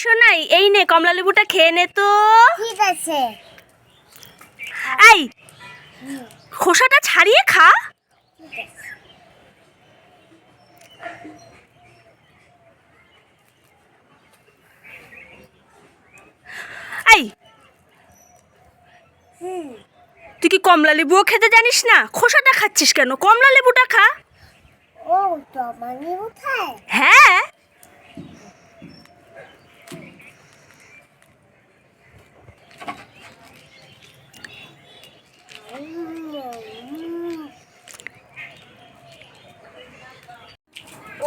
শোনাই, এই নে কমলা লেবুটা খেয়ে নে তো। ঠিক আছে। এই খোসাটা ছাড়িয়ে খা। এই তুই কি কমলা লেবুও খেতে জানিস না? খোসাটা খাচ্ছিস কেন? কমলা লেবুটা খা। ও টমা লেবু খায়? হ্যাঁ।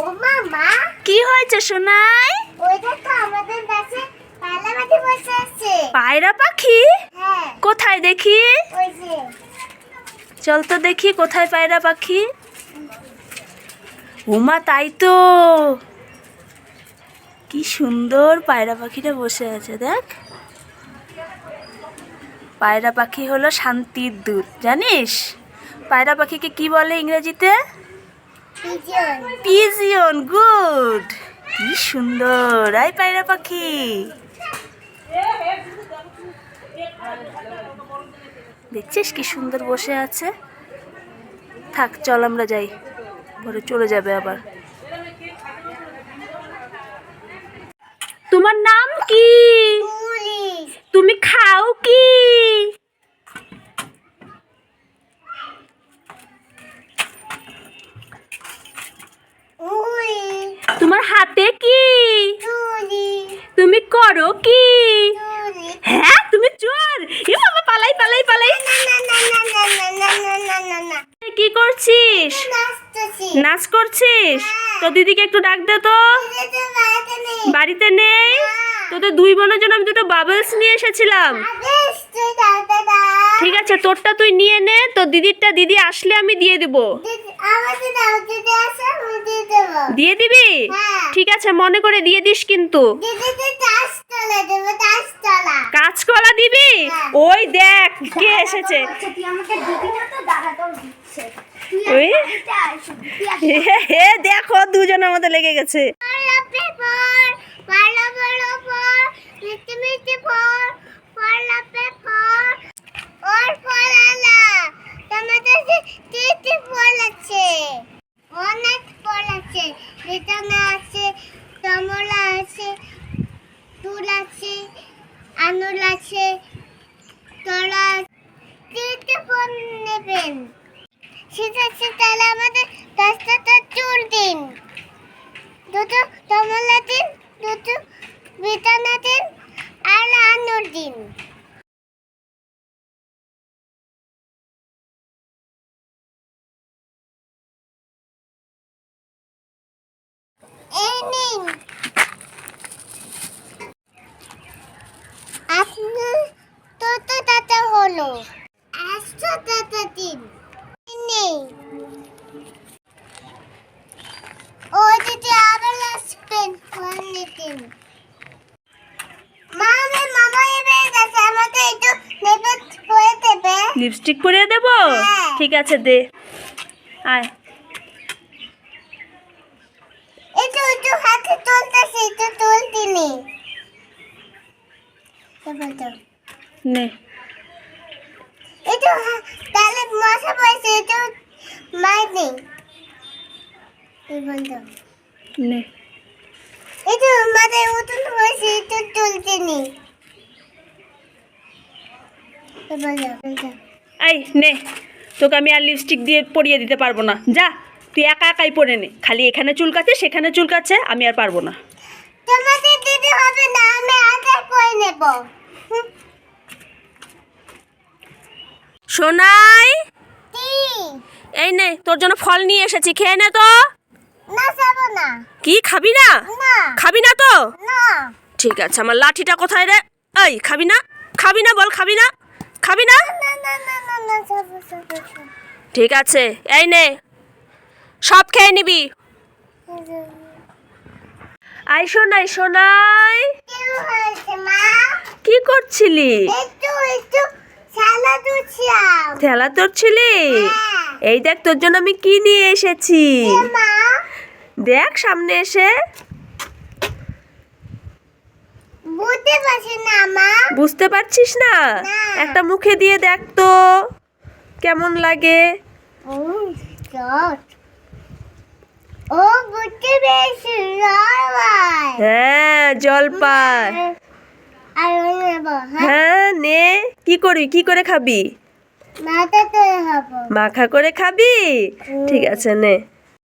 ও মামা, কি হয়েছে সোনাই? ওই দেখো আমাদের কাছে পায়রা পাখি বসে আছে। পায়রা পাখি? হ্যাঁ, কোথায় দেখি? ওই যে। চল তো দেখি কোথায় পায়রা পাখি। ওমা, তাই তো, কি সুন্দর পায়রা পাখিটা বসে আছে দেখ। পায়রা পাখি হলো শান্তির দূত, জানিস? পায়রা পাখিকে কি বলে ইংরেজিতে? পিজন। পিজিয়ন। গুড, কি সুন্দর। আই পায়রা পাখি, দেখছিস কি সুন্দর বসে আছে। থাক, চল আমরা যাই, পরে চলে যাবে আবার। তোমার নাম কি? পুলিশ। তুমি খাও কি? উই। তোমার হাতে কি? তুলি। তুমি করো কি? তুলি। হ্যাঁ, তুমি চোর। এ বাবা, পালাই পালাই পালাই। না না না না না না না না না না না। কি করছিস? নাচতেছি। নাচ করছিস? তো দিদিকে একটু ডাক দে তো। দিদি তো বাড়িতে নেই। বাড়িতে নেই? তোদের দুই বোনের জন্য আমি দুটো বাবলস নিয়ে এসেছিলাম। আদেশ তুই দাও দাদা। ঠিক আছে, তোরটা তুই নিয়ে নে, তো দিদিরটা দিদি আসলে আমি দিয়ে দিব। দিদি আমাকে দাও, দিদি আসে আমি দিয়ে দেবো। দিয়ে দিবি? হ্যাঁ। ঠিক আছে, মনে করে দিয়ে দিস কিন্তু। দিদিকে তাসতলা দেবো, তাসতলা। কাঁচকলা দিবি? হ্যাঁ। ওই দেখ কে এসেছে। তুই আমাকে দিবি না তো, দাদা তোর দিচ্ছে। ওই হে, দেখো দুজনের মধ্যে লেগে গেছে। অনেক ফল আছে, বেদানা আছে, কমলা আছে, তুল আছে, আঙুর আছে, কলা। তিনটে ফল নেবেন। ঠিক আছে, তাহলে আমাদের 10টা চুল দিন, দুটো কমলা দিন, দুটো বেদানা দিন, আর আঙুর দিন। এই নিন, আপনার তো দাদা হলো 100 টাকা দিন। নেই, ও দিদি আবার আসবেন, ফোন দিন। মামা এবার গেছে, আমাকে একটু নেবে করে দেবে। লিপস্টিক পরিয়ে দেব? হ্যাঁ। ঠিক আছে, দে। আয়। একটু হাতে তুলতেছি, একটু তুলতিনি। নে। একটু তাহলে মশা পড়ছে, একটু মাইনি। নে। একটু মাথায় উঠুন হয়েছে, একটু তুলতিনি। এই নে, তোকে আমি আর লিপস্টিক দিয়ে পরিয়ে দিতে পারবো না। যা, তুই একা একাই পরে নে। খালি এখানে চুলকাচ্ছে, সেখানে চুলকাচ্ছে, আমি আর পারবো না। তোমাদের দিতে হবে না, আমি আগে করে নেব। সোনাই, এই নে, তোর জন্য ফল নিয়ে এসেছি, খেয়ে নে তো। না যাবো না। কি খাবি না? না খাবি না তো? না ঠিক আছে, আমার লাঠিটা কোথায় রে? এই খাবি না? খাবি না বল, খাবি না? খাবি না? না না না না না যাবো। ঠিক আছে, এই নে, সব খেয়ে নিবি। আই সোনাই, সোনাই, কি হয়েছে মা? কি করছিলি? একটু সালা দুছিলাম। খেলা ধরছিলি? হ্যাঁ। এই দেখ তোর জন্য আমি কি নিয়ে এসেছি। মা দেখ সামনে এসে। বুঝতে পারছি না মা। বুঝতে পারছিস না? না। একটা মুখে দিয়ে দেখ তো কেমন লাগে। জট। ও বুঝতে পেরেছি, জলপাই। হ্যাঁ, জলপাই। আর নেব, হ্যাঁ, হ্যাঁ, নে। কি করবি, কি করে খাবি? মাথাতে খাবো। মাখা করে খাবি? ঠিক আছে, নে।